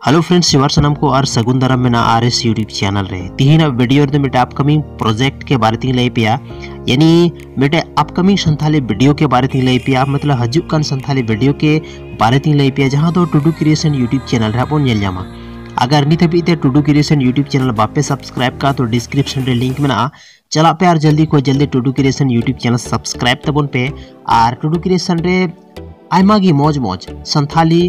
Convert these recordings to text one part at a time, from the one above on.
Hello friends, शिवार सनम को और सगुन दाराम में आरएस यूट्यूब चैनल रे तीन वीडियो रे मिटे अपकमिंग प्रोजेक्ट के बारे में लई पिया यानी मिटे अपकमिंग संथाली वीडियो के बारे में लई पिया मतलब हजुक कान संथाली वीडियो के बारे में लई पिया जहां दो टुडू क्रिएशन यूट्यूब चैनल रे आपन नेल जामा। अगर नित हबी ते टुडू क्रिएशन यूट्यूब चैनल बापे सब्सक्राइब का तो डिस्क्रिप्शन रे लिंक मेना चला पे और जल्दी को जल्दी Tudu creation YouTube channel subscribe तबन पे और टुडू क्रिएशन रे आयमा गी मौज मौज संथाली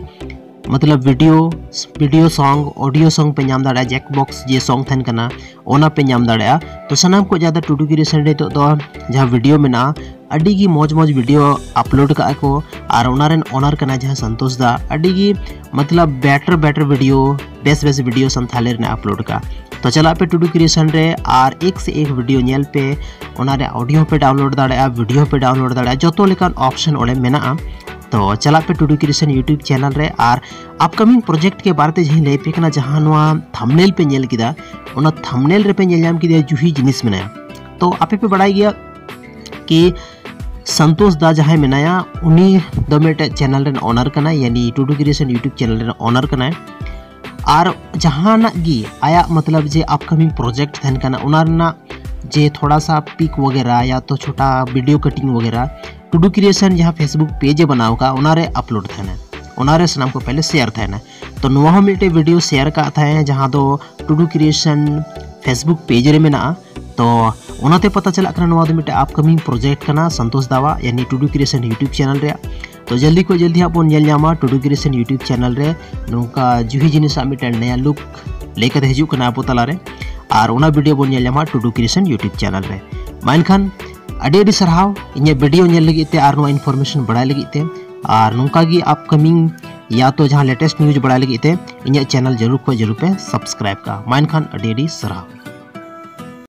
मतलब वीडियो सॉन्ग ऑडियो सॉन्ग पे नाम दाड़ा जैक बॉक्स जे सॉन्ग थन कना ओना पे नाम दाड़ा तो सनाम को ज़्यादा टुडू क्रिएशन रे तो जहाँ वीडियो में ना अड़ी गी मौज मौज वीडियो अपलोड का को और ओनारेन ओनर कना जहाँ संतोष दा अड़ी गी मतलब बेटर वीडियो बेस्ट वीडियो संथाले ने अपलोड का तो चला पे टुडू क्रिएशन रे और एक से एक वीडियो नेल पे ओनारे ऑडियो पे डाउनलोड दाड़ा वीडियो पे डाउनलोड दाड़ा जोतो लेकान ऑप्शन ओले मेना। तो चला पे टुडू क्रिएशन यूट्यूब चैनल रे और अपकमिंग प्रोजेक्ट के बारे में लई पे कना जहां नवा थंबनेल पे नेल किदा ओना थंबनेल रे पे नेल जाम किदा जुही जिनिस मेनाया तो आपे पे बड़ाई गया कि संतोष दा जहां मेनाया उनी दो मेटे चैनल रे ओनर कना यानी टुडू क्रिएशन यूट्यूब चैनल रे ओनर कना और जहां ना गी आया मतलब जे अपकमिंग प्रोजेक्ट थन कना ओना जे थोड़ा सा पिक वगैरह या तो छोटा वीडियो कटिंग वगैरह टुडू क्रिएशन जहाँ फेसबुक पेज बनाओ का उनारे अपलोड थे उनारे सनाम को पहले शेयर थे तो नुआ मिट्टे वीडियो शेयर का था जहाँ दो टुडू क्रिएशन फेसबुक पेज रे मेना तो उनाते पता चला करना नुआ दो मिट्टे अपकमिंग प्रोजेक्ट करना संतोष दावा यानी टुडू क्रिएशन यूट्यूब चैनल रे तो जल्दी को जल्दी आपन nail Jama Tudu creation YouTube channel रे नोका जुही जिनिस मिट्टे नया लुक लेकर हिजू कना आपो तला रे और उना वीडियो बन nail Jama Tudu creation YouTube channel रे मानखान अड़ी सरहाव इन वीडियो नेल लगी और नुआ इन्फॉर्मेशन बड़ा लगी और नौका गी अपकमिंग या तो जहाँ लेटेस्ट न्यूज बड़ा लगी इन चैनल जरूर पे सब्सक्राइब का मानखान अड़ी सरहाव।